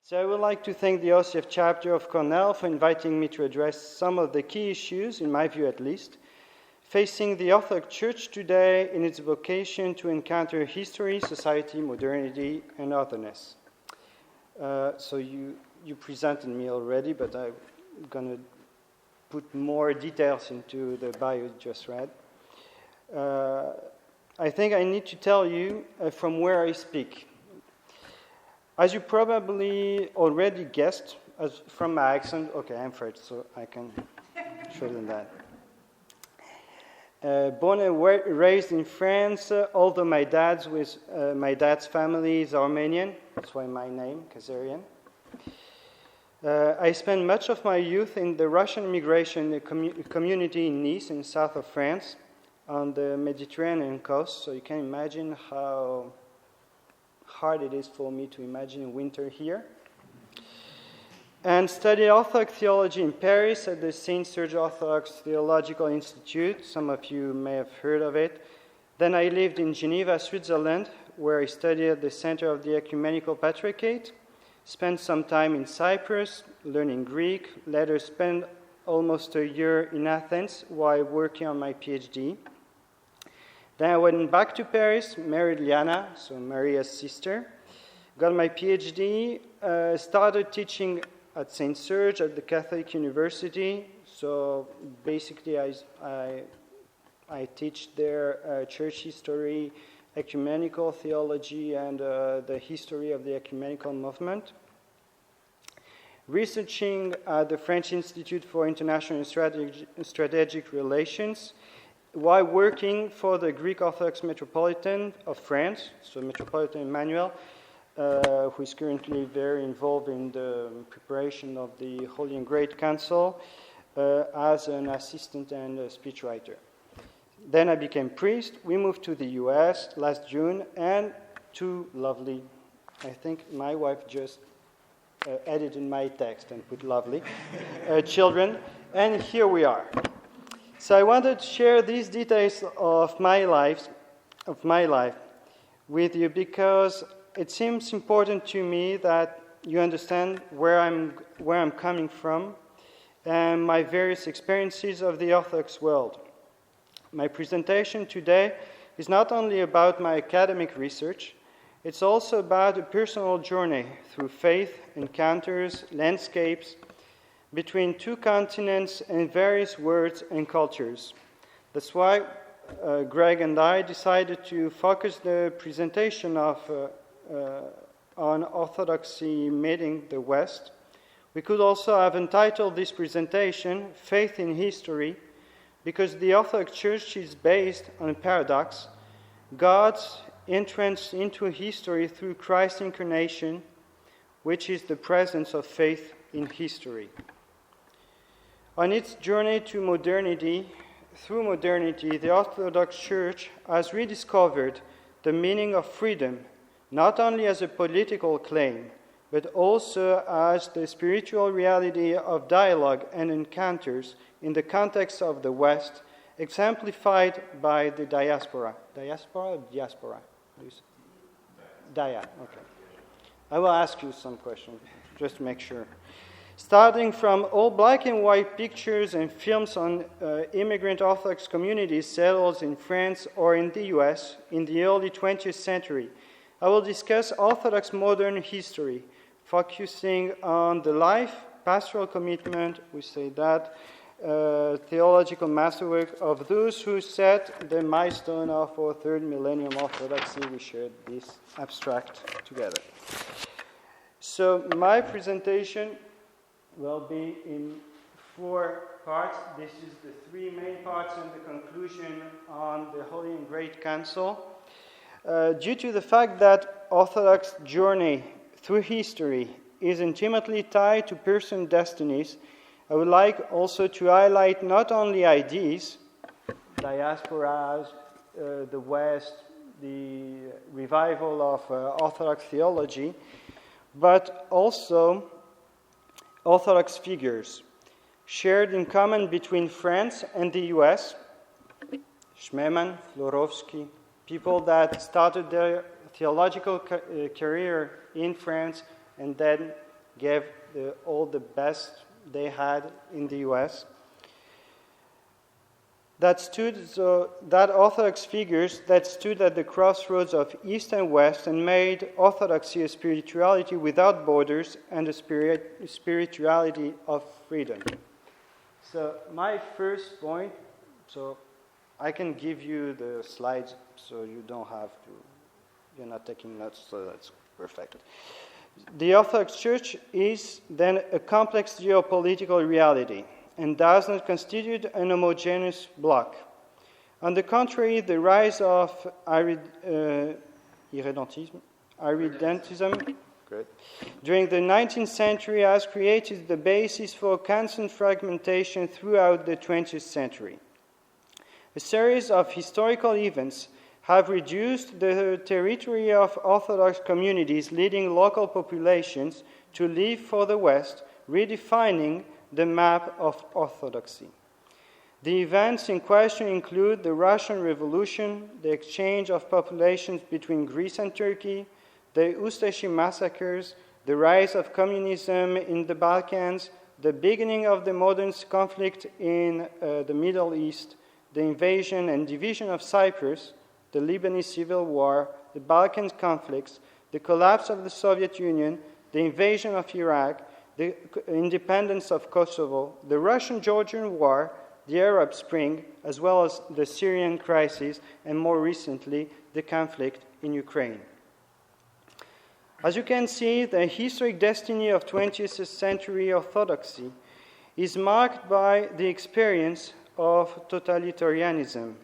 So I would like to thank the Orthodox Chapter of Cornell for inviting me to address some of the key issues, in my view at least, facing the Orthodox Church today in its vocation to encounter history, society, modernity, and otherness. So you presented me already, but I'm going to put more details into the bio you just read. I think I need to tell you from where I speak. As you probably already guessed, from my accent, okay, I'm French, so I can shorten that. Born and raised in France, although my dad's family is Armenian, that's why my name, Kazarian. I spent much of my youth in the Russian immigration community in Nice, in the south of France, on the Mediterranean coast, so you can imagine how hard it is for me to imagine winter here. And studied Orthodox theology in Paris at the Saint-Serge Orthodox Theological Institute. Some of you may have heard of it. Then I lived in Geneva, Switzerland, where I studied at the Center of the Ecumenical Patriarchate. Spent some time in Cyprus, learning Greek. Later spent almost a year in Athens while working on my PhD. Then I went back to Paris, married Liana, so Maria's sister. Got my PhD, started teaching at Saint-Serge at the Catholic University. So basically I teach there church history, ecumenical theology, and the history of the ecumenical movement. Researching at the French Institute for International and Strategic Relations, while working for the Greek Orthodox Metropolitan of France, so Metropolitan Emmanuel, who is currently very involved in the preparation of the Holy and Great Council as an assistant and a speechwriter. Then I became priest. We moved to the US last June, and two lovely, I think my wife just edited my text and put lovely, children, and here we are. So I wanted to share these details of my life with you because it seems important to me that you understand where I'm coming from and my various experiences of the Orthodox world. My presentation today is not only about my academic research, it's also about a personal journey through faith, encounters, landscapes, between two continents and various words and cultures. That's why Greg and I decided to focus the presentation on Orthodoxy meeting the West. We could also have entitled this presentation Faith in History, because the Orthodox Church is based on a paradox: God's entrance into history through Christ's incarnation, which is the presence of faith in history. On its journey to modernity, through modernity, the Orthodox Church has rediscovered the meaning of freedom, not only as a political claim, but also as the spiritual reality of dialogue and encounters in the context of the West, exemplified by the diaspora. Diaspora or diaspora? Dia, okay. I will ask you some questions, just to make sure. Starting from old black and white pictures and films on immigrant Orthodox communities settled in France or in the US in the early 20th century, I will discuss Orthodox Modern History, focusing on the life, pastoral commitment, we say that, theological masterwork of those who set the milestone of our third millennium Orthodoxy. We shared this abstract together. So my presentation will be in 4 parts. This is the 3 main parts and the conclusion on the Holy and Great Council. Due to the fact that Orthodox journey through history is intimately tied to person destinies, I would like also to highlight not only ideas, diasporas, the West, the revival of Orthodox theology, but also Orthodox figures shared in common between France and the US, Schmemann, Florovsky, people that started their theological career in France and then gave all the best they had in the US. That Orthodox figures that stood at the crossroads of East and West and made Orthodoxy a spirituality without borders and a spirituality of freedom. So my first point, so I can give you the slides so you don't have to, you're not taking notes, so that's perfect. The Orthodox Church is then a complex geopolitical reality and does not constitute an homogeneous bloc. On the contrary, the rise of irredentism during the 19th century has created the basis for constant fragmentation throughout the 20th century. A series of historical events have reduced the territory of Orthodox communities, leading local populations to live for the West, redefining the map of Orthodoxy. The events in question include the Russian Revolution, the exchange of populations between Greece and Turkey, the Ustashi massacres, the rise of communism in the Balkans, the beginning of the modern conflict in the Middle East, the invasion and division of Cyprus, the Lebanese Civil War, the Balkan conflicts, the collapse of the Soviet Union, the invasion of Iraq, the independence of Kosovo, the Russian-Georgian War, the Arab Spring, as well as the Syrian crisis, and more recently, the conflict in Ukraine. As you can see, the historic destiny of 20th century Orthodoxy is marked by the experience of totalitarianism.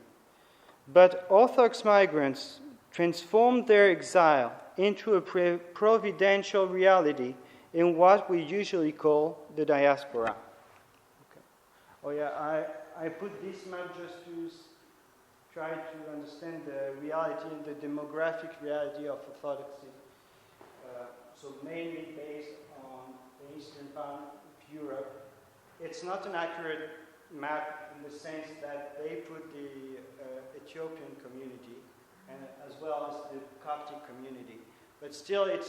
But Orthodox migrants transformed their exile into a providential reality in what we usually call the diaspora. Okay. Oh yeah, I put this map just to try to understand the reality and the demographic reality of Orthodoxy. So mainly based on the eastern part of Europe. It's not an accurate map in the sense that they put the Ethiopian community and as well as the Coptic community. But still it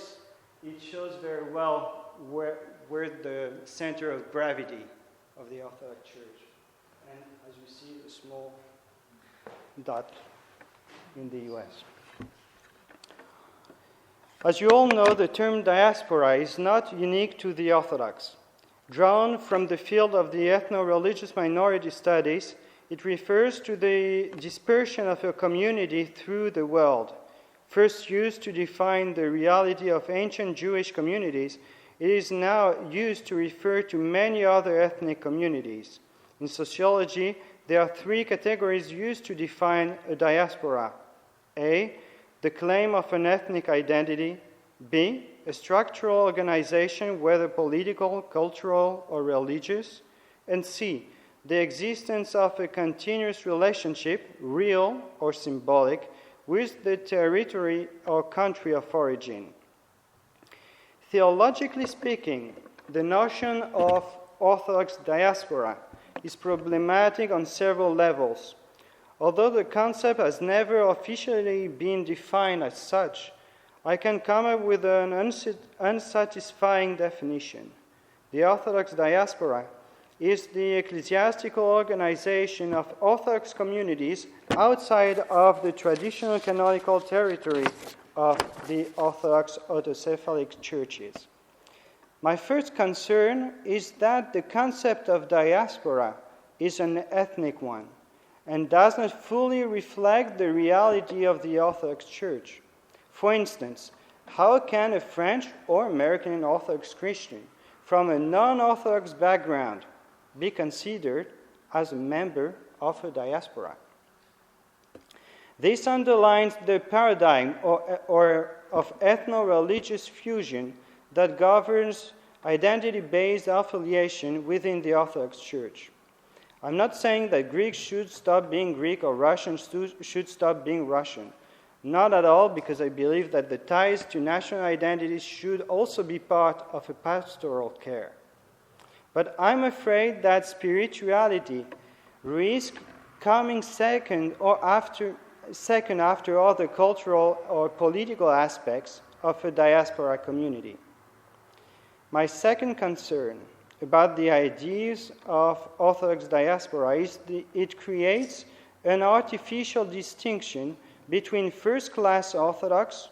shows very well where the center of gravity of the Orthodox Church. And as you see, the small dot in the US. As you all know, the term diaspora is not unique to the Orthodox. Drawn from the field of the ethno-religious minority studies, it refers to the dispersion of a community through the world. First used to define the reality of ancient Jewish communities, it is now used to refer to many other ethnic communities. In sociology, there are three categories used to define a diaspora. A, the claim of an ethnic identity. B, a structural organization, whether political, cultural, or religious. And C, the existence of a continuous relationship, real or symbolic, with the territory or country of origin. Theologically speaking, the notion of Orthodox diaspora is problematic on several levels. Although the concept has never officially been defined as such, I can come up with an unsatisfying definition. The Orthodox diaspora is the ecclesiastical organization of Orthodox communities outside of the traditional canonical territory of the Orthodox autocephalic churches. My first concern is that the concept of diaspora is an ethnic one and does not fully reflect the reality of the Orthodox Church. For instance, how can a French or American Orthodox Christian from a non-Orthodox background be considered as a member of a diaspora? This underlines the paradigm of ethno-religious fusion that governs identity-based affiliation within the Orthodox Church. I'm not saying that Greeks should stop being Greek or Russians should stop being Russian. Not at all, because I believe that the ties to national identities should also be part of a pastoral care. But I'm afraid that spirituality risks coming second after other cultural or political aspects of a diaspora community. My second concern about the ideas of Orthodox diaspora is it creates an artificial distinction between first-class Orthodox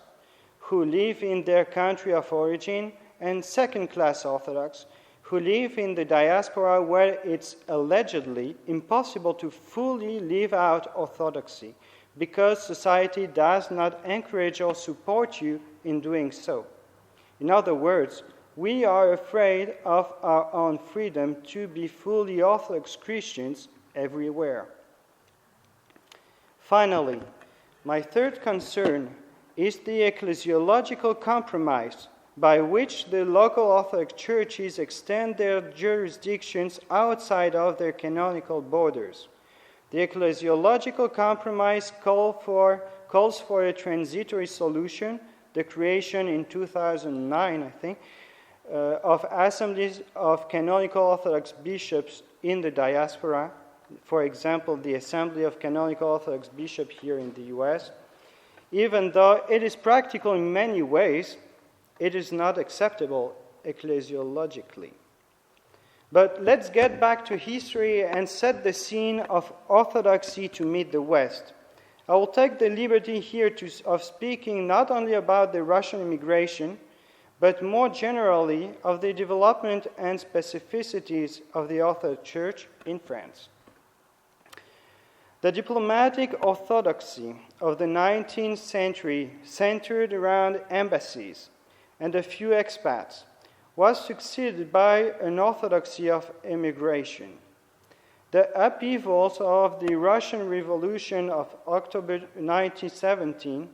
who live in their country of origin and second-class Orthodox who live in the diaspora where it's allegedly impossible to fully live out orthodoxy because society does not encourage or support you in doing so. In other words, we are afraid of our own freedom to be fully Orthodox Christians everywhere. Finally, my third concern is the ecclesiological compromise by which the local Orthodox churches extend their jurisdictions outside of their canonical borders. The ecclesiological compromise calls for a transitory solution, the creation in 2009, I think, of assemblies of canonical Orthodox bishops in the diaspora. For example, the Assembly of Canonical Orthodox Bishops here in the US. Even though it is practical in many ways, it is not acceptable ecclesiologically. But let's get back to history and set the scene of Orthodoxy to meet the West. I will take the liberty here of speaking not only about the Russian immigration, but more generally of the development and specificities of the Orthodox Church in France. The diplomatic orthodoxy of the 19th century, centered around embassies and a few expats, was succeeded by an orthodoxy of immigration. The upheavals of the Russian Revolution of October 1917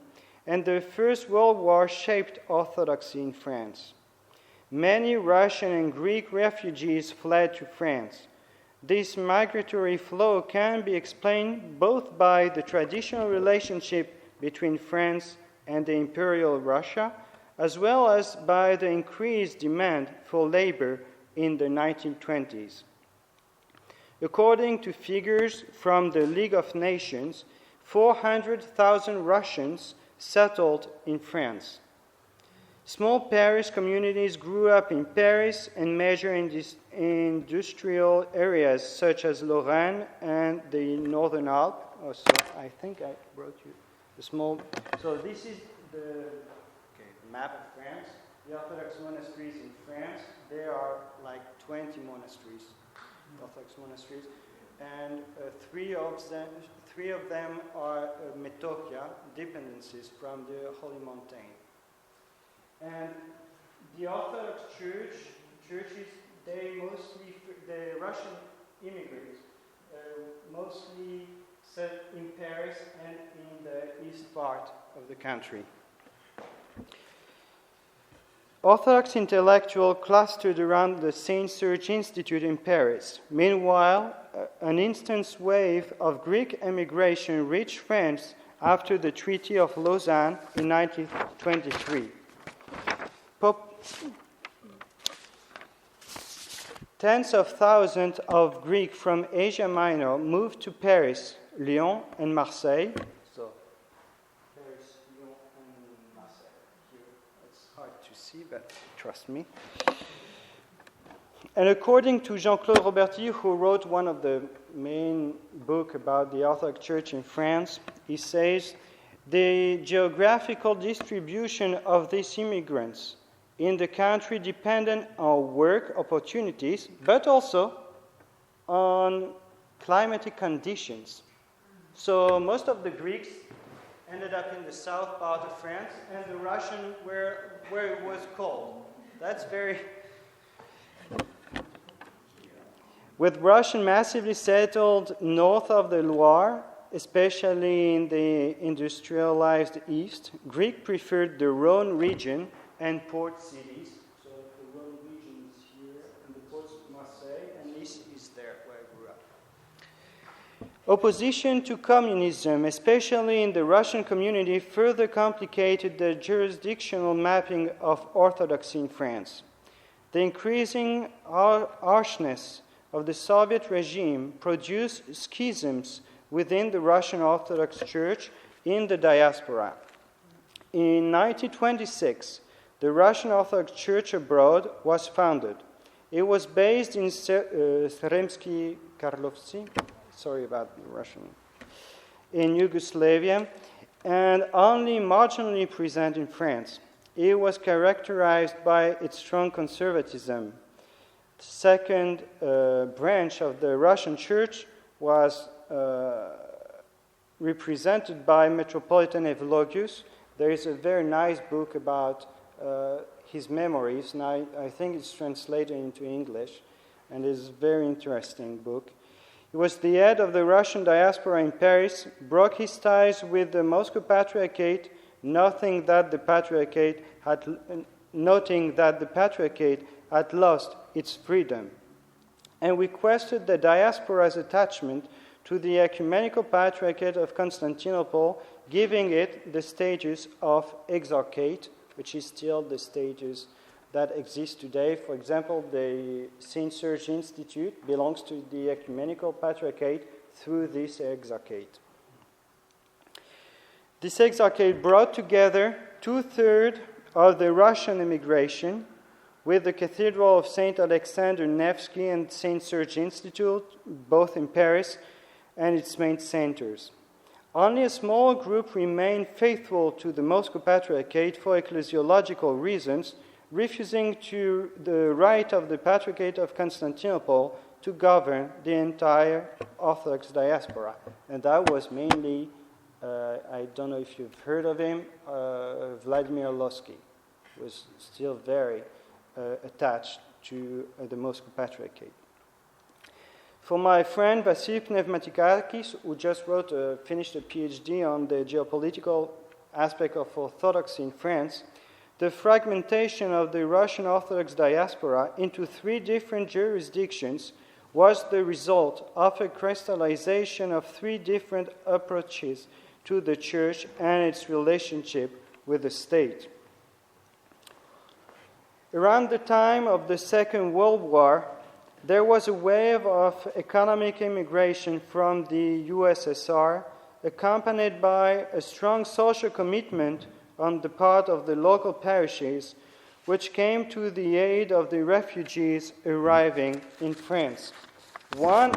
and the First World War shaped orthodoxy in France. Many Russian and Greek refugees fled to France. This migratory flow can be explained both by the traditional relationship between France and the Imperial Russia, as well as by the increased demand for labor in the 1920s. According to figures from the League of Nations, 400,000 Russians settled in France. Small parish communities grew up in Paris and major industrial areas such as Lorraine and the Northern Alps. Also, I think I wrote you the small. So this is the map of France. The Orthodox monasteries in France, there are like 20 monasteries, Orthodox monasteries, and three of them are metokia, dependencies from the Holy Mountain. And the Orthodox churches, the Russian immigrants, mostly set in Paris and in the east part of the country. Orthodox intellectuals clustered around the Saint-Serge Institute in Paris. Meanwhile, an instant wave of Greek emigration reached France after the Treaty of Lausanne in 1923. Tens of thousands of Greeks from Asia Minor moved to Paris, Lyon, and Marseille. So, Paris, Lyon, and Marseille. Here, it's hard to see, but trust me. And according to Jean-Claude Roberti, who wrote one of the main books about the Orthodox Church in France, he says, the geographical distribution of these immigrants in the country dependent on work opportunities, but also on climatic conditions. So most of the Greeks ended up in the south part of France, and the Russian where it was cold. That's very... With Russian massively settled north of the Loire, especially in the industrialized east, Greek preferred the Rhone region and port cities. So the Rhone region is here, and the ports of Marseille, and Nice is there, where I grew up. Opposition to communism, especially in the Russian community, further complicated the jurisdictional mapping of Orthodoxy in France. The increasing harshness of the Soviet regime produced schisms within the Russian Orthodox Church in the diaspora. In 1926, the Russian Orthodox Church abroad was founded. It was based in Sremski Karlovci, sorry about the Russian, in Yugoslavia, and only marginally present in France. It was characterized by its strong conservatism. The second branch of the Russian Church was represented by Metropolitan Evlogius. There is a very nice book about his memories, and I think it's translated into English, and it's a very interesting book. He was the head of the Russian diaspora in Paris, broke his ties with the Moscow Patriarchate, noting that the Patriarchate had lost its freedom, and requested the diaspora's attachment to the Ecumenical Patriarchate of Constantinople, giving it the status of exarchate, which is still the status that exists today. For example, the Saint-Serge Institute belongs to the Ecumenical Patriarchate through this exarchate. This exarchate brought together 2/3 of the Russian immigration, with the Cathedral of St. Alexander Nevsky and Saint-Serge Institute, both in Paris, and its main centers. Only a small group remained faithful to the Moscow Patriarchate for ecclesiological reasons, refusing to the right of the Patriarchate of Constantinople to govern the entire Orthodox diaspora. And that was mainly, I don't know if you've heard of him, Vladimir Losky was still very attached to the Moscow Patriarchate. For my friend Vassili Pneumatikakis, who just finished a PhD on the geopolitical aspect of Orthodoxy in France, the fragmentation of the Russian Orthodox diaspora into 3 different jurisdictions was the result of a crystallization of 3 different approaches to the Church and its relationship with the state. Around the time of the Second World War, there was a wave of economic immigration from the USSR, accompanied by a strong social commitment on the part of the local parishes, which came to the aid of the refugees arriving in France. One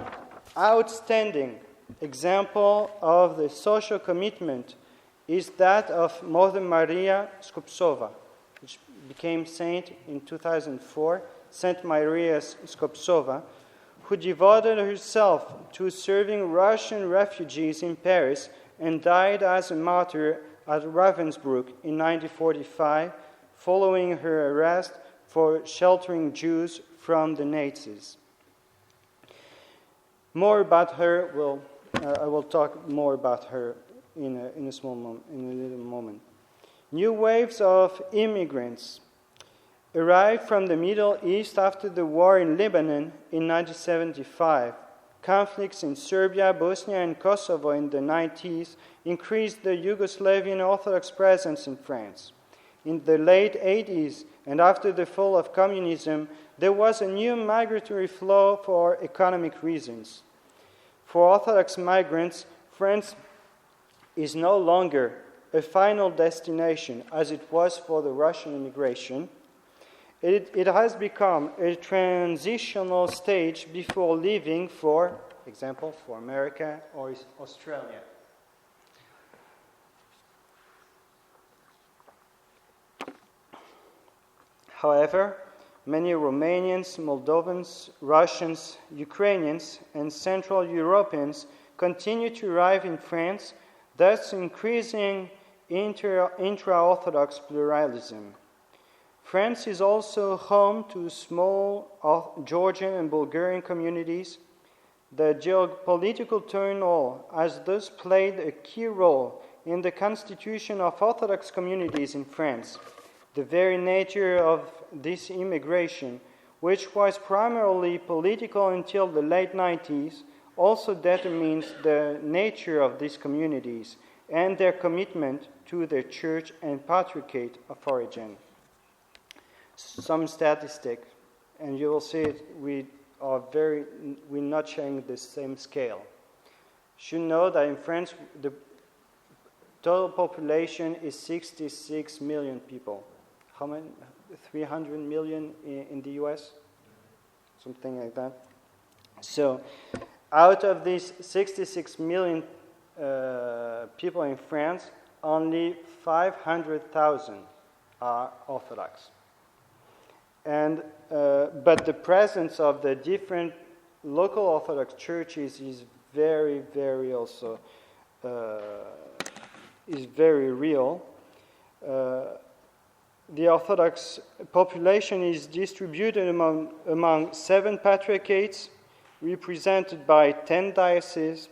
outstanding example of the social commitment is that of Mother Maria Skoptsova, which became saint in 2004, Saint Maria Skoptsova, who devoted herself to serving Russian refugees in Paris and died as a martyr at Ravensbrück in 1945, following her arrest for sheltering Jews from the Nazis. More about her, I will talk more about her in a little moment. New waves of immigrants arrived from the Middle East after the war in Lebanon in 1975. Conflicts in Serbia, Bosnia, and Kosovo in the 90s increased the Yugoslavian Orthodox presence in France. In the late 80s and after the fall of communism, there was a new migratory flow for economic reasons. For Orthodox migrants, France is no longer a final destination as it was for the Russian immigration. It has become a transitional stage before leaving, for example, for America or Australia. However, many Romanians, Moldovans, Russians, Ukrainians, and Central Europeans continue to arrive in France, thus increasing intra-Orthodox pluralism. France is also home to small Georgian and Bulgarian communities. The geopolitical turmoil has thus played a key role in the constitution of Orthodox communities in France. The very nature of this immigration, which was primarily political until the late 90s, also determines the nature of these communities and their commitment to their church and patriarchate of origin. Some statistics, and you will see it, we're not sharing the same scale. You should know that in France, the total population is 66 million people. how many? 300 million in the US? Something like that. So, out of these 66 million people in France, only 500,000 are Orthodox. And but the presence of the different local Orthodox churches is very, very also is very real. The Orthodox population is distributed among 7 patriarchates, represented by 10 dioceses.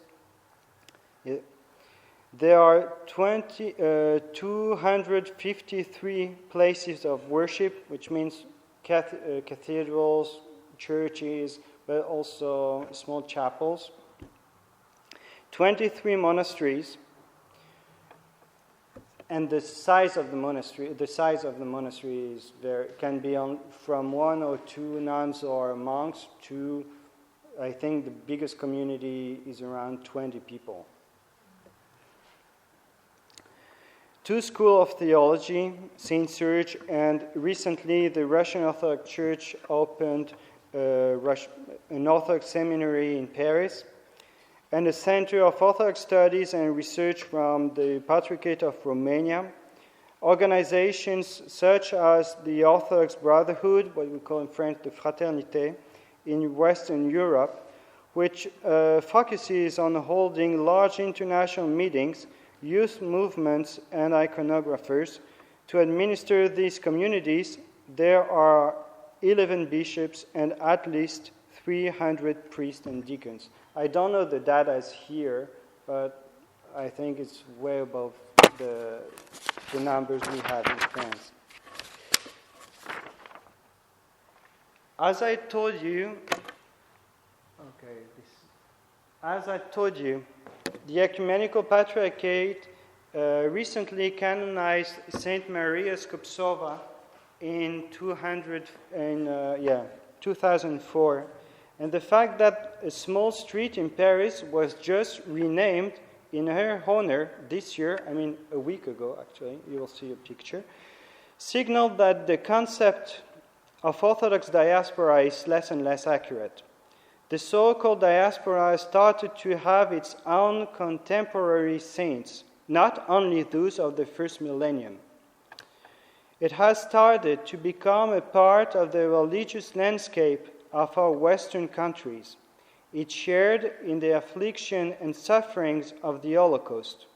There are 253 places of worship, which means cathedrals, churches, but also small chapels. 23 monasteries. And the size of the monastery is can be from 1 or 2 nuns or monks to, I think the biggest community is around 20 people. 2 schools of theology, Saint-Serge, and recently the Russian Orthodox Church opened an Orthodox seminary in Paris, and a Center of Orthodox Studies and Research from the Patriarchate of Romania. Organizations such as the Orthodox Brotherhood, what we call in French the Fraternité, in Western Europe, which focuses on holding large international meetings, youth movements, and iconographers. To administer these communities, there are 11 bishops and at least 300 priests and deacons. I don't know the data is here, but I think it's way above the numbers we have in France. As I told you, the Ecumenical Patriarchate recently canonized Saint Maria Skoptsova in 2004. And the fact that a small street in Paris was just renamed in her honor this year, a week ago actually, you will see a picture, signaled that the concept of Orthodox diaspora is less and less accurate. The so-called diaspora started to have its own contemporary saints, not only those of the first millennium. It has started to become a part of the religious landscape of our Western countries. It shared in the affliction and sufferings of the Holocaust.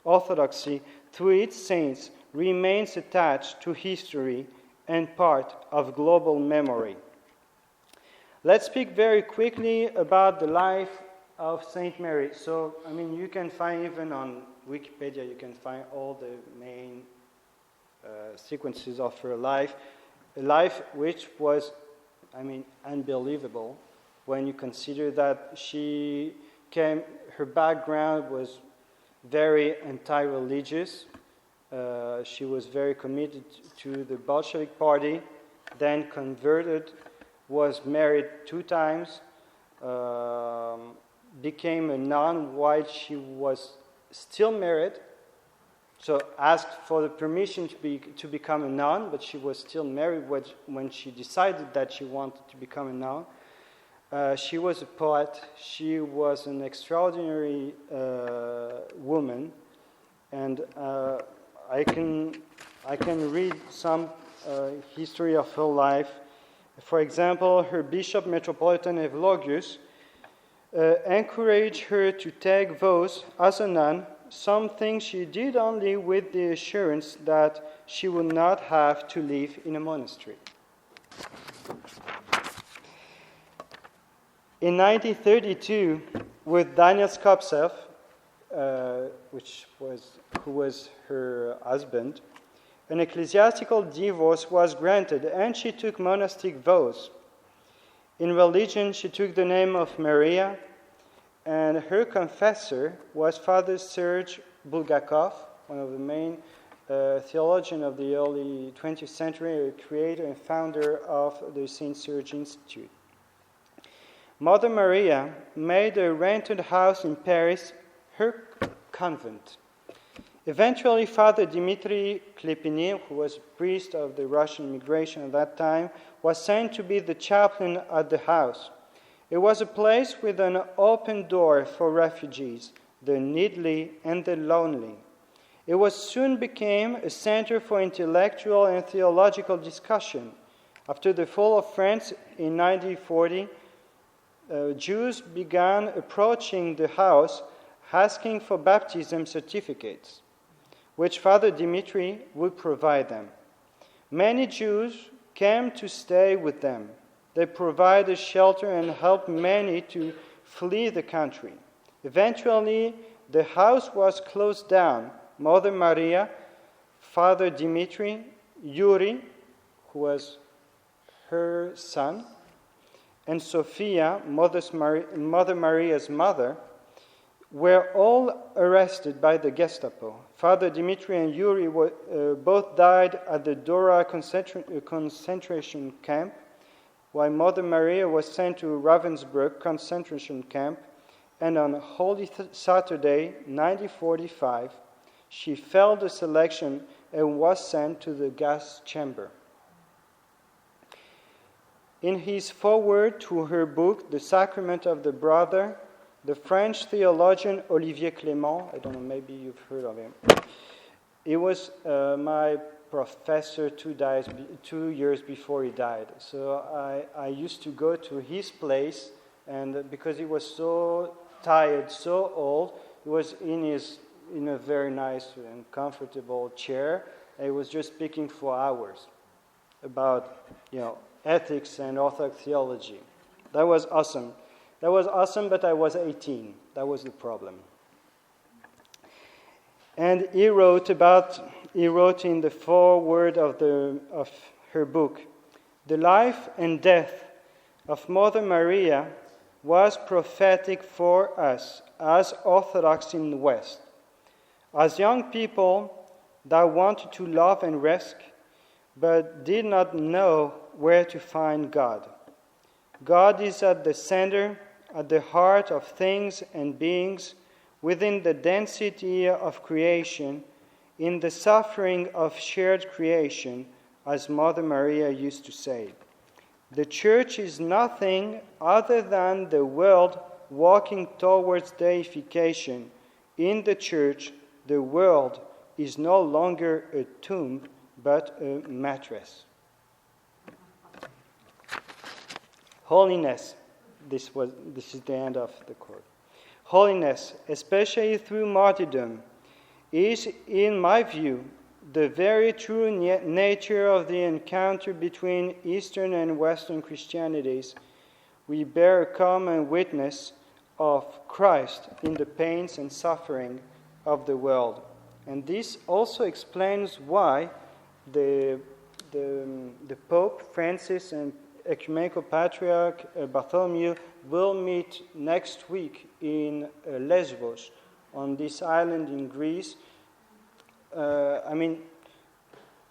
Orthodoxy, through its saints, remains attached to history and part of global memory. Let's speak very quickly about the life of Saint Mary. So, you can find even on Wikipedia, you can find all the main sequences of her life. A life which was unbelievable when you consider that her background was very anti-religious. She was very committed to the Bolshevik party, then converted, was married 2 times, became a nun while she was still married. So asked for the permission to become a nun, but she was still married when she decided that she wanted to become a nun. She was a poet. She was an extraordinary woman, and I can read some history of her life. For example, her bishop, Metropolitan Evlogius, encouraged her to take vows as a nun, something she did only with the assurance that she would not have to live in a monastery. In 1932, with Daniel Skoptsev, who was her husband, an ecclesiastical divorce was granted, and she took monastic vows. In religion, she took the name of Maria, and her confessor was Father Serge Bulgakov, one of the main theologians of the early 20th century, a creator and founder of the Saint-Serge Institute. Mother Maria made a rented house in Paris her convent. Eventually, Father Dmitry Klepinin, who was a priest of the Russian immigration at that time, was sent to be the chaplain at the house. It was a place with an open door for refugees, the needy and the lonely. It soon became a center for intellectual and theological discussion. After the fall of France in 1940, Jews began approaching the house asking for baptism certificates, which Father Dmitry would provide them. Many Jews came to stay with them. They provided shelter and helped many to flee the country. Eventually, the house was closed down. Mother Maria, Father Dmitry, Yuri, who was her son, and Sophia, Mother Maria's mother, were all arrested by the Gestapo. Father Dmitry and Yuri both died at the Dora concentration camp, while Mother Maria was sent to Ravensbrück concentration camp, and on Holy Saturday, 1945, she failed the selection and was sent to the gas chamber. In his foreword to her book, The Sacrament of the Brother, the French theologian Olivier Clément, I don't know, maybe you've heard of him. He was my professor 2 years before he died. So I used to go to his place, and because he was so tired, so old, he was in a very nice and comfortable chair, and he was just speaking for hours about, ethics and Orthodox theology. That was awesome. But I was 18. That was the problem. And he wrote in the foreword of her book, the life and death of Mother Maria was prophetic for us as Orthodox in the West. As young people that wanted to love and risk, but did not know where to find God. God is at the center, at the heart of things and beings, within the density of creation, in the suffering of shared creation, as Mother Maria used to say. The Church is nothing other than the world walking towards deification. In the Church, the world is no longer a tomb, but a mattress. Holiness, this is the end of the quote. Holiness, especially through martyrdom, is, in my view, the very true nature of the encounter between Eastern and Western Christianities. We bear a common witness of Christ in the pains and suffering of the world. And this also explains why the Pope Francis and Ecumenical Patriarch Bartholomew will meet next week in Lesbos, on this island in Greece.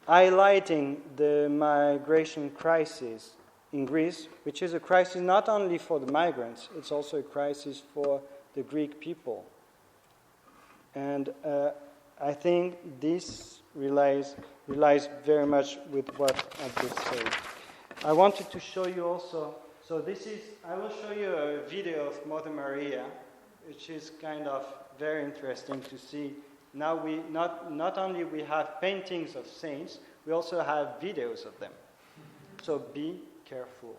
Highlighting the migration crisis in Greece, which is a crisis not only for the migrants, it's also a crisis for the Greek people. And I think this relies very much with what I've just said. I wanted to show you also, I will show you a video of Mother Maria, which is kind of very interesting to see. Now we not only we have paintings of saints, we also have videos of them. So be careful.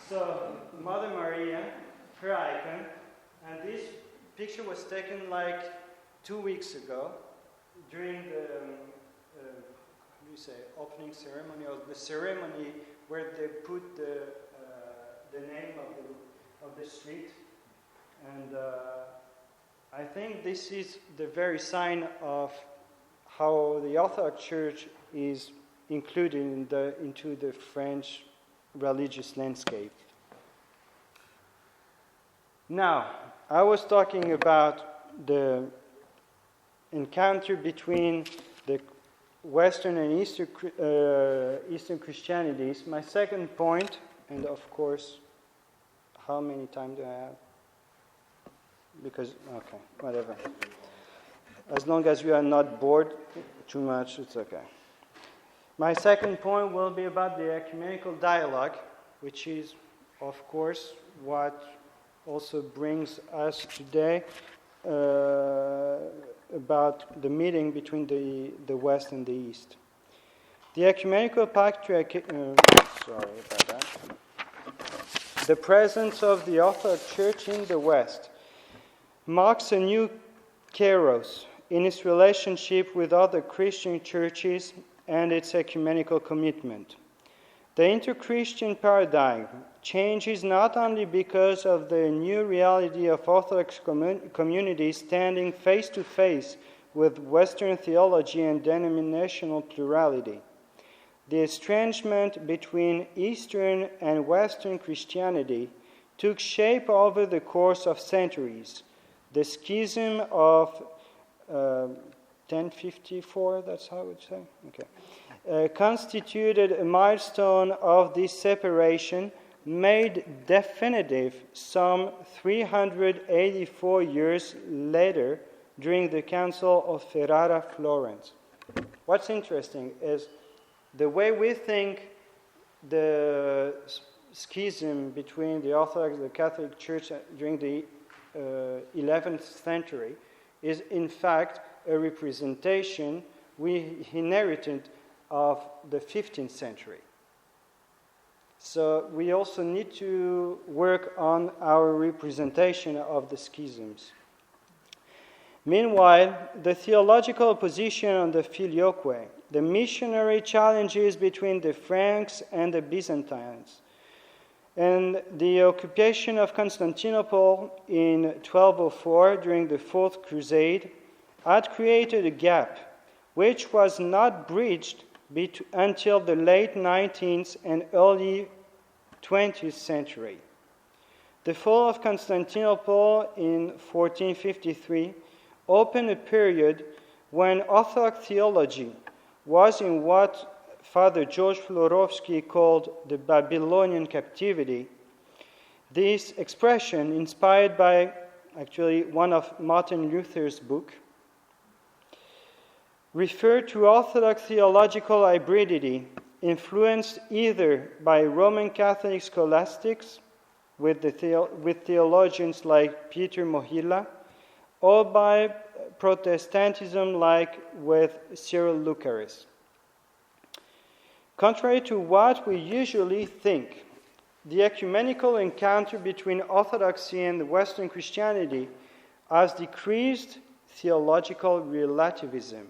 So Mother Maria, her icon, and this picture was taken like 2 weeks ago during the opening ceremony, or the ceremony where they put the name of the street. And I think this is the very sign of how the Orthodox Church is included into the French religious landscape. Now, I was talking about the encounter between the Western and Eastern Christianities. My second point, and of course, how many time do I have? Okay, whatever. As long as you are not bored too much, it's okay. My second point will be about the Ecumenical Dialogue, which is, of course, what also brings us today about the meeting between the West and the East. The Ecumenical Pact, the presence of the Orthodox Church in the West marks a new kairos in its relationship with other Christian churches and its ecumenical commitment. The inter-Christian paradigm changes not only because of the new reality of Orthodox communities standing face to face with Western theology and denominational plurality. The estrangement between Eastern and Western Christianity took shape over the course of centuries. The Schism of 1054, that's how I would say? Okay. Constituted a milestone of this separation, made definitive some 384 years later during the Council of Ferrara, Florence. What's interesting is the way we think the schism between the Orthodox and the Catholic Church during the 11th century is in fact a representation we inherited of the 15th century. So we also need to work on our representation of the schisms. Meanwhile, the theological opposition on the filioque, the missionary challenges between the Franks and the Byzantines, and the occupation of Constantinople in 1204 during the Fourth Crusade had created a gap which was not bridged until the late 19th and early 20th century. The fall of Constantinople in 1453 opened a period when Orthodox theology was in what Father George Florovsky called the Babylonian Captivity. This expression, inspired by actually one of Martin Luther's book, referred to Orthodox theological hybridity influenced either by Roman Catholic scholastics with theologians like Peter Mohila, or by Protestantism like with Cyril Lucaris. Contrary to what we usually think, the ecumenical encounter between Orthodoxy and Western Christianity has decreased theological relativism.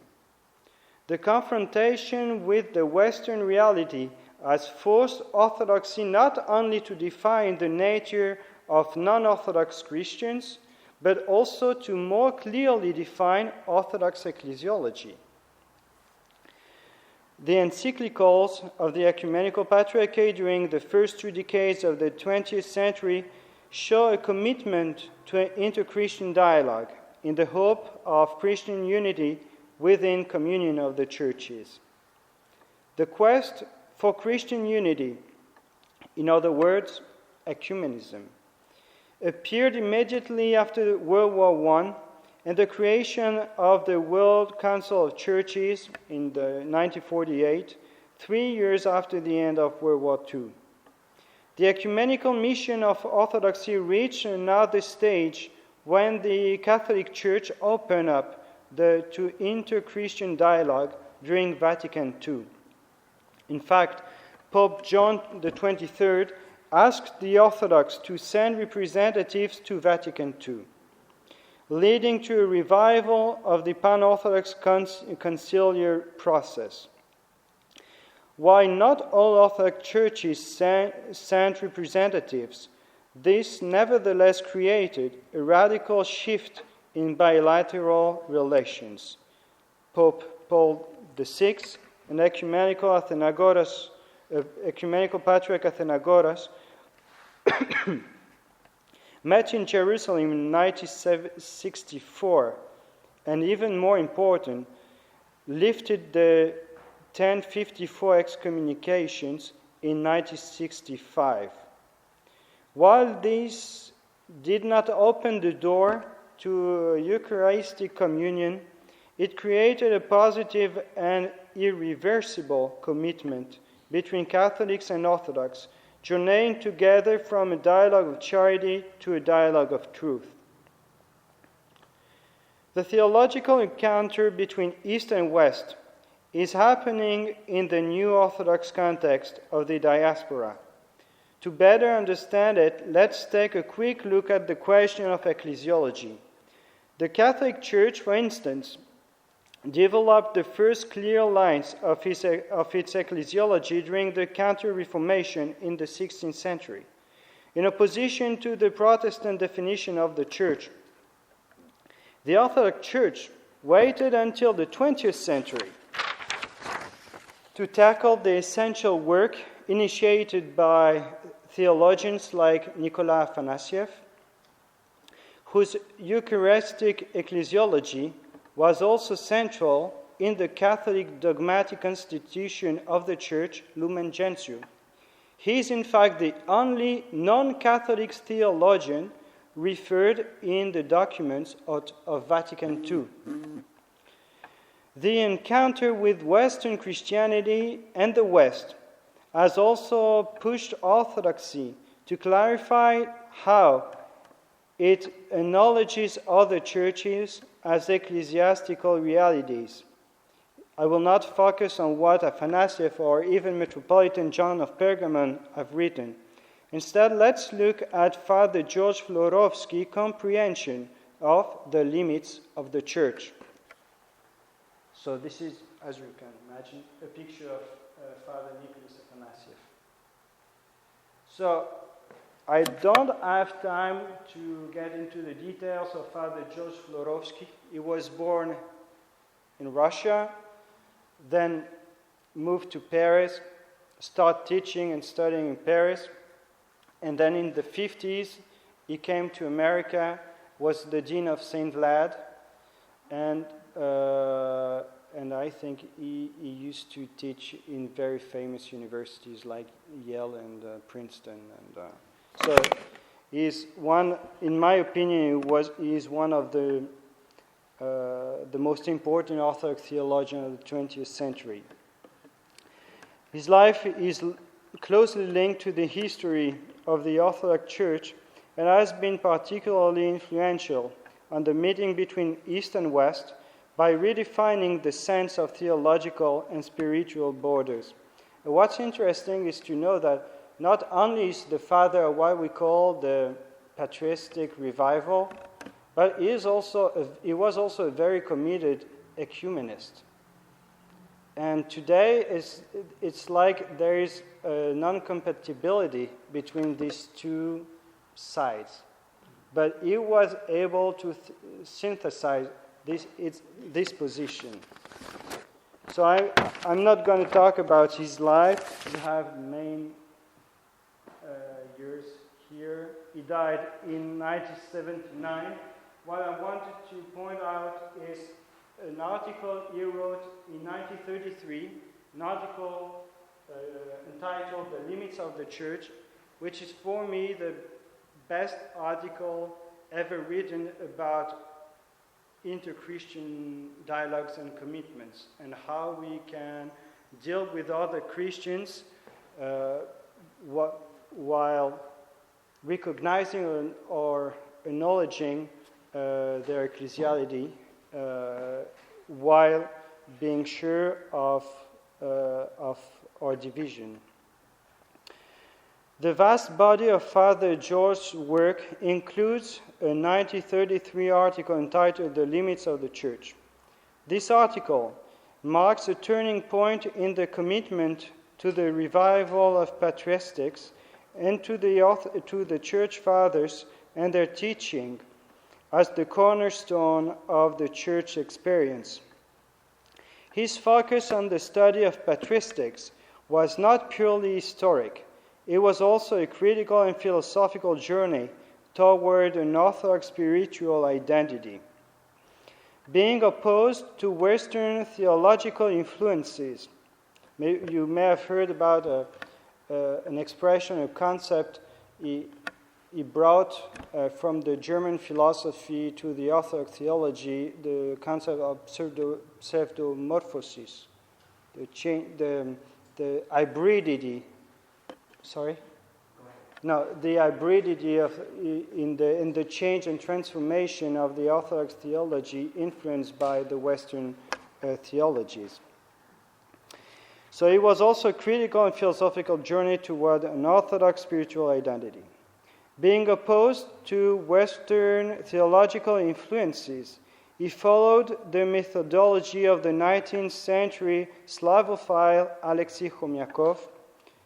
The confrontation with the Western reality has forced Orthodoxy not only to define the nature of non-Orthodox Christians, but also to more clearly define Orthodox ecclesiology. The encyclicals of the Ecumenical Patriarchate during the first 2 decades of the 20th century show a commitment to an inter-Christian dialogue in the hope of Christian unity within communion of the churches. The quest for Christian unity, in other words, ecumenism, appeared immediately after World War I and the creation of the World Council of Churches in 1948, 3 years after the end of World War II. The ecumenical mission of Orthodoxy reached another stage when the Catholic Church opened up to inter-Christian dialogue during Vatican II. In fact, Pope John XXIII asked the Orthodox to send representatives to Vatican II, leading to a revival of the pan-Orthodox conciliar process. While not all Orthodox churches sent representatives, this nevertheless created a radical shift in bilateral relations. Pope Paul VI and Ecumenical Patriarch Athenagoras met in Jerusalem in 1964, and even more important, lifted the 1054 excommunications in 1965. While these did not open the door to Eucharistic communion, It created a positive and irreversible commitment between Catholics and Orthodox, journeying together from a dialogue of charity to a dialogue of truth. The theological encounter between East and West is happening in the new Orthodox context of the diaspora. To better understand it, let's take a quick look at the question of ecclesiology. The Catholic Church, for instance, developed the first clear lines of its ecclesiology during the Counter-Reformation in the 16th century. In opposition to the Protestant definition of the Church, the Orthodox Church waited until the 20th century to tackle the essential work initiated by theologians like Nicolas whose Eucharistic ecclesiology was also central in the Catholic dogmatic constitution of the Church, Lumen Gentium. He is in fact the only non-Catholic theologian referred in the documents of Vatican II. The encounter with Western Christianity and the West has also pushed Orthodoxy to clarify how it acknowledges other churches as ecclesiastical realities. I will not focus on what Afanasieff or even Metropolitan John of Pergamon have written. Instead, let's look at Father George Florovsky's comprehension of the limits of the Church. So this is, as you can imagine, a picture of Father Nicolas Afanasieff. So I don't have time to get into the details of Father George Florovsky. He was born in Russia, then moved to Paris, started teaching and studying in Paris, and then in the 50s he came to America, was the dean of St. Vlad, and I think he used to teach in very famous universities like Yale and Princeton. And so he's one, in my opinion, he is one of the most important Orthodox theologians of the 20th century. His life is closely linked to the history of the Orthodox Church and has been particularly influential on the meeting between East and West by redefining the sense of theological and spiritual borders. And what's interesting is to know that not only is the father of what we call the patristic revival, but he was also a very committed ecumenist. And today it's like there is a non-compatibility between these two sides. But he was able to synthesize this position. So I'm not going to talk about his life. We have main years here. He died in 1979. What I wanted to point out is an article he wrote in 1933, an article entitled The Limits of the Church, which is for me the best article ever written about inter-Christian dialogues and commitments and how we can deal with other Christians while recognizing or acknowledging their ecclesiality while being sure of our division. The vast body of Father George's work includes a 1933 article entitled The Limits of the Church. This article marks a turning point in the commitment to the revival of patristics and to the Church Fathers and their teaching as the cornerstone of the Church experience. His focus on the study of patristics was not purely historic. It was also a critical and philosophical journey toward an Orthodox spiritual identity. Being opposed to Western theological influences, you may have heard about an expression, a concept he he brought from the German philosophy to the Orthodox theology the concept of pseudomorphosis, the hybridity. Sorry? No, the hybridity in the change and transformation of the Orthodox theology influenced by the Western theologies. So it was also a critical and philosophical journey toward an Orthodox spiritual identity. Being opposed to Western theological influences, he followed the methodology of the 19th century Slavophile Alexei Khomyakov.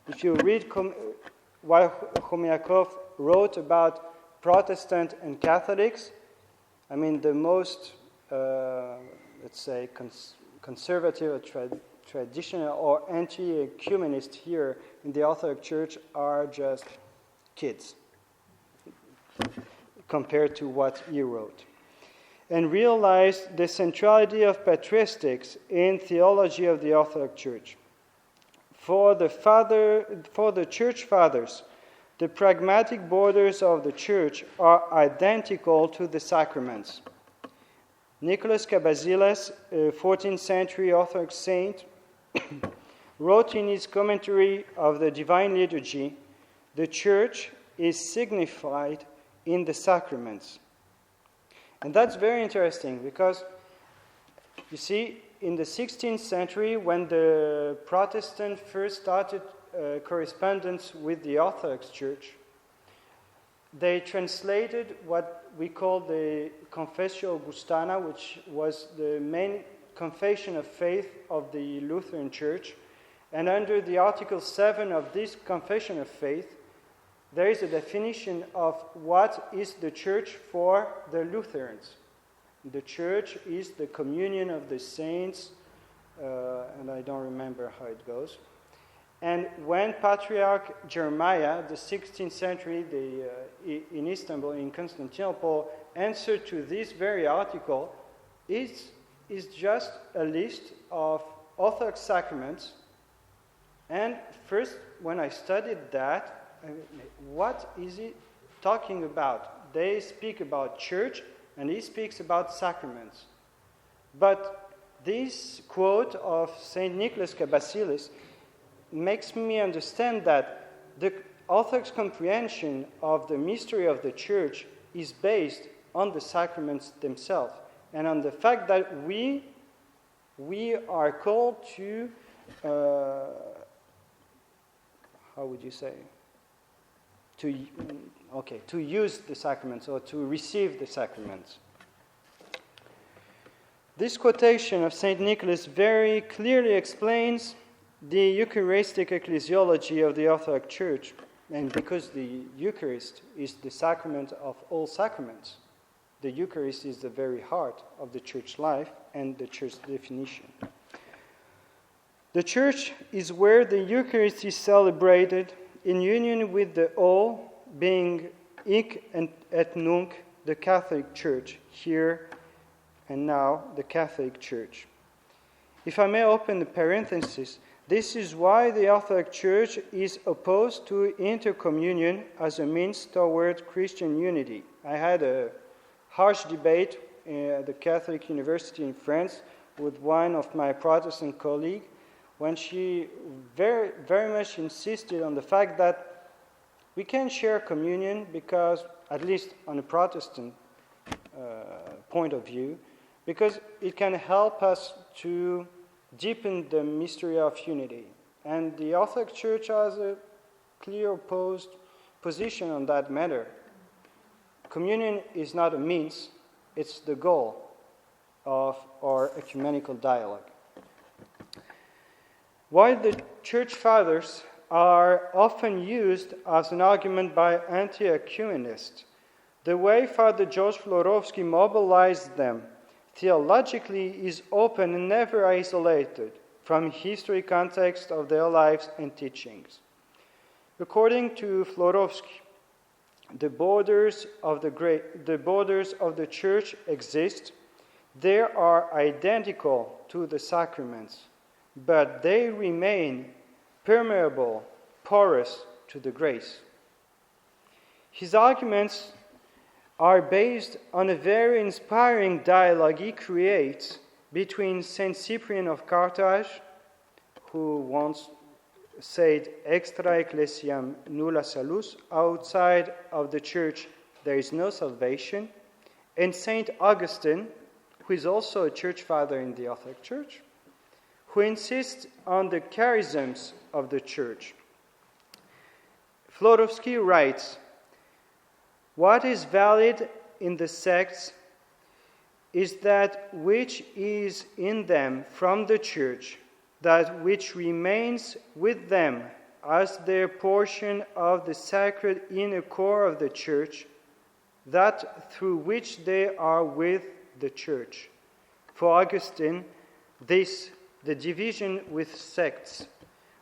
If you read what Khomyakov wrote about Protestant and Catholics, I mean the most, let's say, conservative or traditional or anti-ecumenist here in the Orthodox Church are just kids compared to what he wrote, and realized the centrality of patristics in theology of the Orthodox Church. For the Church Fathers, the pragmatic borders of the Church are identical to the sacraments. Nicolas Cabasilas, a 14th century Orthodox saint, wrote in his commentary of the Divine Liturgy, "The Church is signified in the sacraments." And that's very interesting because, you see, in the 16th century, when the Protestant first started correspondence with the Orthodox Church, they translated what we call the Confessio Augustana, which was the main confession of faith of the Lutheran Church. And under the Article 7 of this confession of faith, there is a definition of what is the Church for the Lutherans. The Church is the communion of the saints, and I don't remember how it goes. And when Patriarch Jeremiah, the 16th century, in Istanbul, in Constantinople, answered to this very article, is just a list of Orthodox sacraments. And first, when I studied that, what is he talking about? They speak about church, and he speaks about sacraments. But this quote of St. Nicolas Cabasilas makes me understand that the Orthodox comprehension of the mystery of the Church is based on the sacraments themselves, and on the fact that we are called to, how would you say? To use the sacraments or to receive the sacraments. This quotation of St. Nicholas very clearly explains the Eucharistic ecclesiology of the Orthodox Church, and because the Eucharist is the sacrament of all sacraments, the Eucharist is the very heart of the church life and the church definition. The church is where the Eucharist is celebrated in union with the all, being hic et nunc, the Catholic Church, here and now, the Catholic Church. If I may open the parenthesis, this is why the Orthodox Church is opposed to intercommunion as a means toward Christian unity. I had a harsh debate at the Catholic University in France with one of my Protestant colleagues, when she very, very much insisted on the fact that we can share communion because, at least on a Protestant point of view, because it can help us to deepen the mystery of unity. And the Orthodox Church has a clear opposed position on that matter. Communion is not a means, it's the goal of our ecumenical dialogue. While the Church Fathers are often used as an argument by anti-ecumenists, the way Father George Florovsky mobilized them theologically is open and never isolated from history context of their lives and teachings. According to Florovsky, the borders of the Church exist. They are identical to the sacraments, but they remain permeable, porous to the grace. His arguments are based on a very inspiring dialogue he creates between Saint Cyprian of Carthage, who once said, extra ecclesiam nulla salus, outside of the church there is no salvation, and Saint Augustine, who is also a church father in the Orthodox Church, who insists on the charisms of the church. Florowski writes, what is valid in the sects is that which is in them from the church, that which remains with them as their portion of the sacred inner core of the church, that through which they are with the church. For Augustine, this, the division with sects,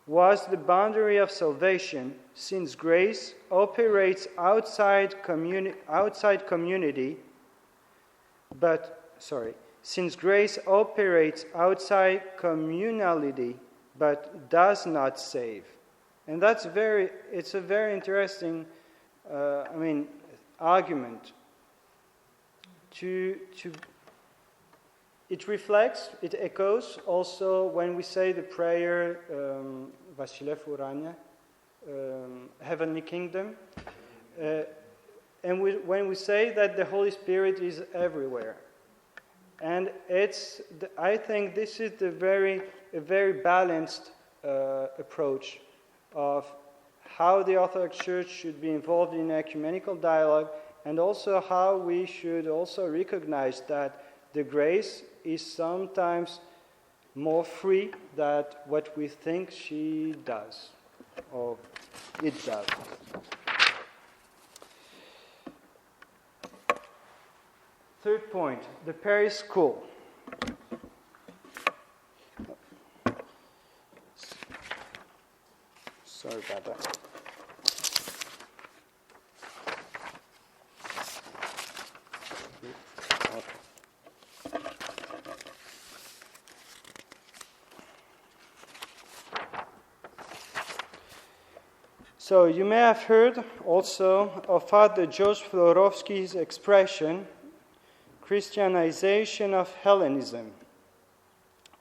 was the boundary of salvation, since grace operates outside community, since grace operates outside communality, but does not save. And it's a very interesting, argument. It reflects, it echoes also when we say the prayer, Vasilev Urania, Heavenly Kingdom, and when we say that the Holy Spirit is everywhere. And I think this is a very balanced approach of how the Orthodox Church should be involved in ecumenical dialogue, and also how we should also recognize that the grace is sometimes more free than what we think she does, or it does. Third point, the Paris School. Sorry about that. So you may have heard also of Father George Florowski's expression, Christianization of Hellenism,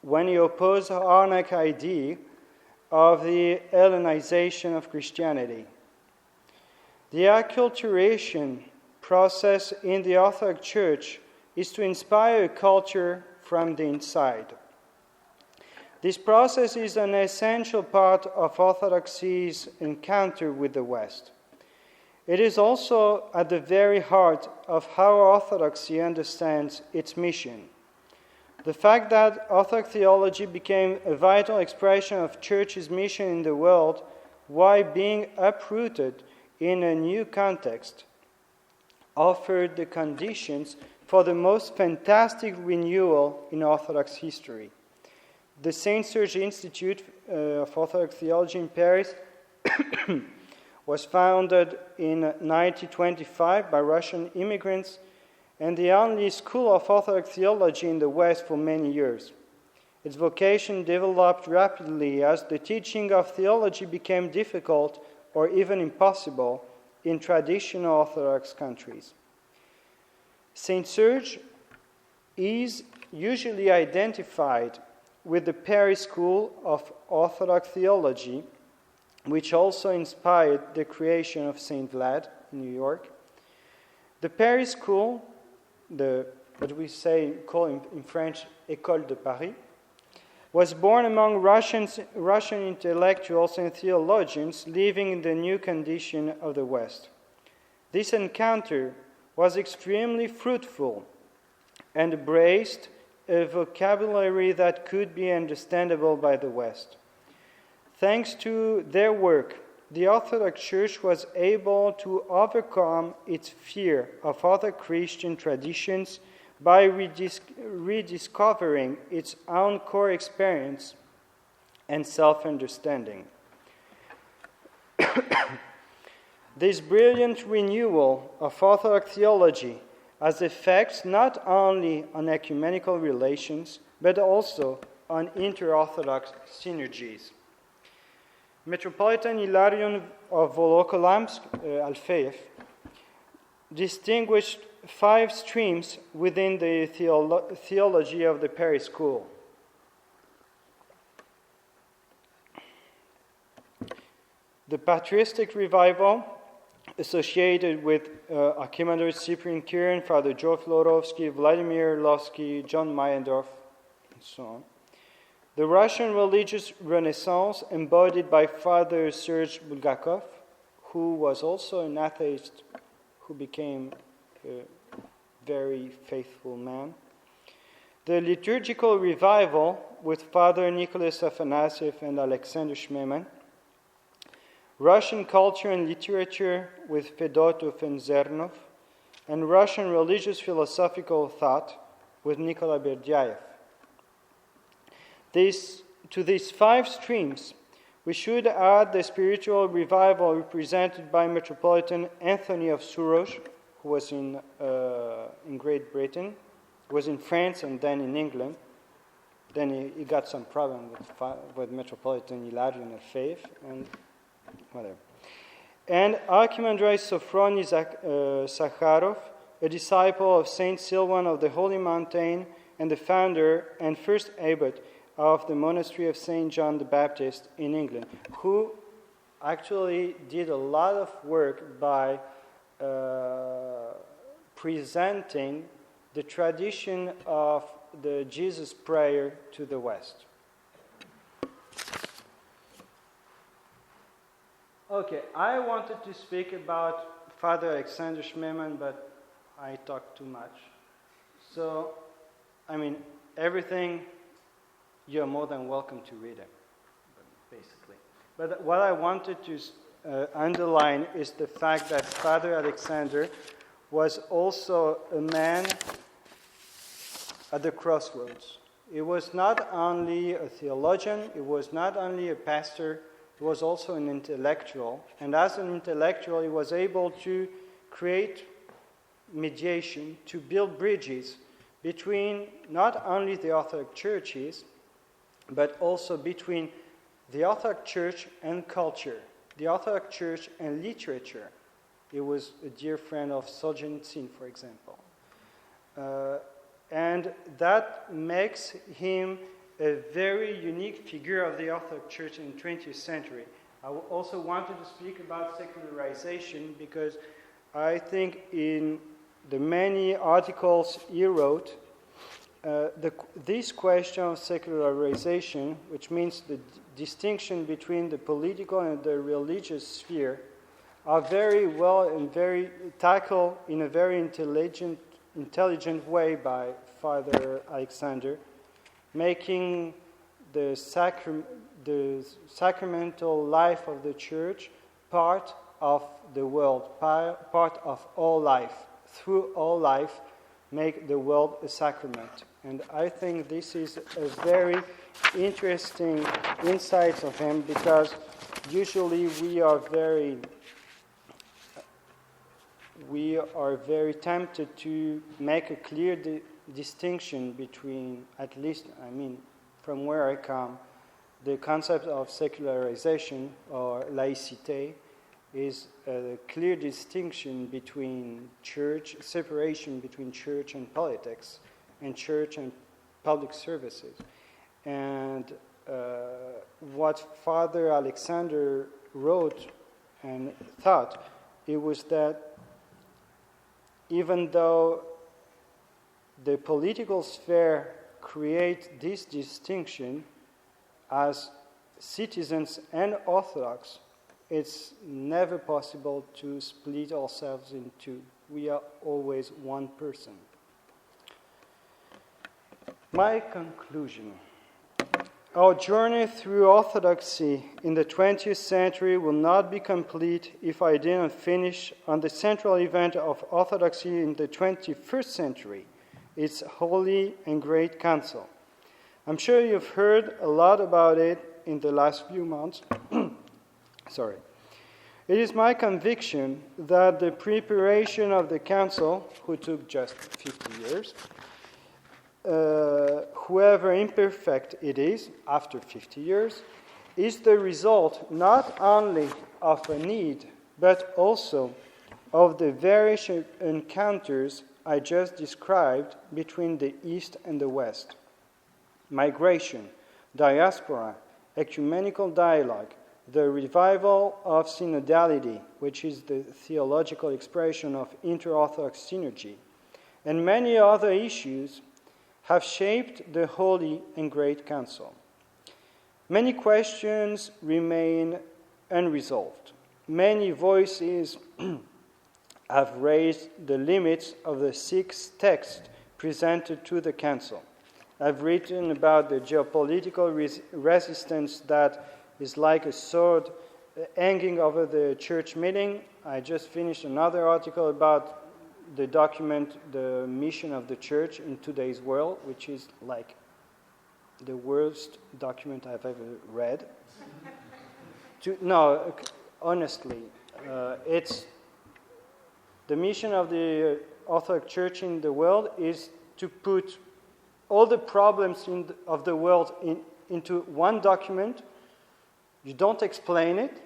when he opposed the Harnack idea of the Hellenization of Christianity. The acculturation process in the Orthodox Church is to inspire a culture from the inside. This process is an essential part of Orthodoxy's encounter with the West. It is also at the very heart of how Orthodoxy understands its mission. The fact that Orthodox theology became a vital expression of Church's mission in the world while being uprooted in a new context offered the conditions for the most fantastic renewal in Orthodox history. The Saint-Serge Institute of Orthodox Theology in Paris was founded in 1925 by Russian immigrants and the only school of Orthodox theology in the West for many years. Its vocation developed rapidly as the teaching of theology became difficult or even impossible in traditional Orthodox countries. Saint-Serge is usually identified with the Paris School of Orthodox Theology, which also inspired the creation of Saint Vlad in New York. The Paris School, what we call in French École de Paris, was born among Russian intellectuals and theologians living in the new condition of the West. This encounter was extremely fruitful and embraced a vocabulary that could be understandable by the West. Thanks to their work, the Orthodox Church was able to overcome its fear of other Christian traditions by rediscovering its own core experience and self-understanding. This brilliant renewal of Orthodox theology has effects not only on ecumenical relations, but also on inter-Orthodox synergies. Metropolitan Hilarion of Volokolamsk, Alfeyev, distinguished 5 streams within the theology of the Paris school. The patristic revival, associated with Archimandrite Cyprian Kieran, Father George Lorovsky, Vladimir Lovsky, John Meyendorff, and so on. The Russian religious renaissance, embodied by Father Serge Bulgakov, who was also an atheist who became a very faithful man. The liturgical revival with Father Nicolas Afanasiev and Alexander Shmeman. Russian culture and literature with Fedotov and Zernov, and Russian religious philosophical thought with Nikolai Berdyaev. To these 5 streams, we should add the spiritual revival represented by Metropolitan Anthony of Souroz, who was in Great Britain, was in France and then in England. Then he got some problem with Metropolitan Hilarion of Faith and whatever. And Archimandrite Sophrony Sakharov, a disciple of Saint Silvan of the Holy Mountain and the founder and first abbot of the monastery of Saint John the Baptist in England, who actually did a lot of work by presenting the tradition of the Jesus prayer to the West. Okay, I wanted to speak about Father Alexander Shmeman, but I talked too much. So, everything, you're more than welcome to read it, basically. But what I wanted to underline is the fact that Father Alexander was also a man at the crossroads. He was not only a theologian, he was not only a pastor, he was also an intellectual, and as an intellectual, he was able to create mediation, to build bridges between not only the Orthodox churches, but also between the Orthodox Church and culture, the Orthodox Church and literature. He was a dear friend of Solzhenitsyn, for example. And that makes him a very unique figure of the Orthodox Church in the 20th century. I also wanted to speak about secularization because I think in the many articles he wrote, this question of secularization, which means the distinction between the political and the religious sphere, are very well and very tackled in a very intelligent way by Father Alexander, making the sacramental life of the Church part of the world, part of all life. Through all life, make the world a sacrament. And I think this is a very interesting insight of him, because usually we are very tempted to make a clear distinction between, at least, from where I come, the concept of secularization or laïcité is a clear distinction between church, separation between church and politics, and church and public services. And what Father Alexander wrote and thought, it was that even though the political sphere creates this distinction as citizens and Orthodox, it's never possible to split ourselves in two. We are always one person. My conclusion. Our journey through Orthodoxy in the 20th century will not be complete if I didn't finish on the central event of Orthodoxy in the 21st century, its Holy and Great Council. I'm sure you've heard a lot about it in the last few months. Sorry. It is my conviction that the preparation of the council, who took just 50 years, whoever imperfect it is after 50 years, is the result not only of a need, but also of the various encounters I just described between the East and the West. Migration, diaspora, ecumenical dialogue, the revival of synodality, which is the theological expression of inter-Orthodox synergy, and many other issues have shaped the Holy and Great Council. Many questions remain unresolved. Many voices have raised the limits of the 6 texts presented to the Council. I've written about the geopolitical resistance that is like a sword hanging over the church meeting. I just finished another article about the document, The Mission of the Church in Today's World, which is like the worst document I've ever read. Honestly, it's the mission of the Orthodox Church in the world is to put all the problems of the world into one document. You don't explain it.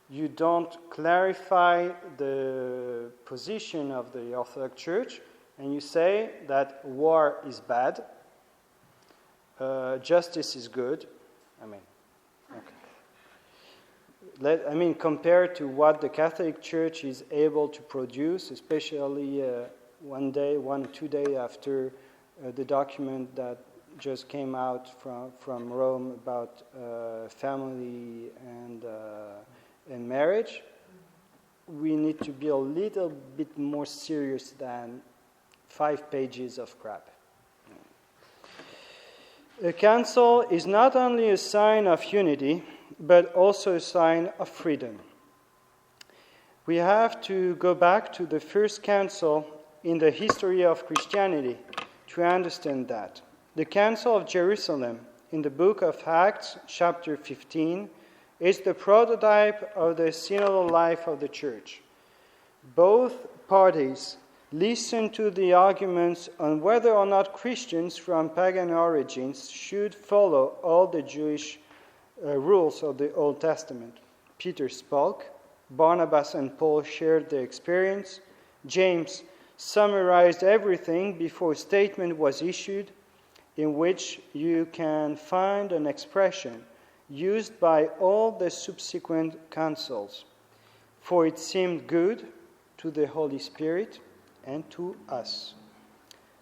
You don't clarify the position of the Orthodox Church, and you say that war is bad, justice is good. Compared to what the Catholic Church is able to produce, especially 1 or 2 days after the document that just came out from Rome about family and marriage, we need to be a little bit more serious than 5 pages of crap. A council is not only a sign of unity, but also a sign of freedom. We have to go back to the first council in the history of Christianity to understand that. The Council of Jerusalem in the book of Acts, chapter 15, is the prototype of the synodal life of the Church. Both parties listened to the arguments on whether or not Christians from pagan origins should follow all the Jewish rules of the Old Testament. Peter spoke, Barnabas and Paul shared their experience, James summarized everything before a statement was issued, in which you can find an expression used by all the subsequent councils. For it seemed good to the Holy Spirit and to us.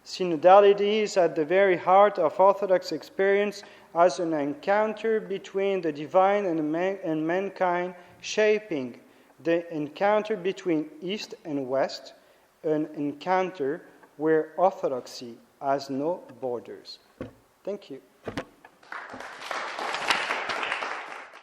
Synodality is at the very heart of Orthodox experience as an encounter between the divine and mankind, shaping the encounter between East and West, an encounter where Orthodoxy has no borders. Thank you.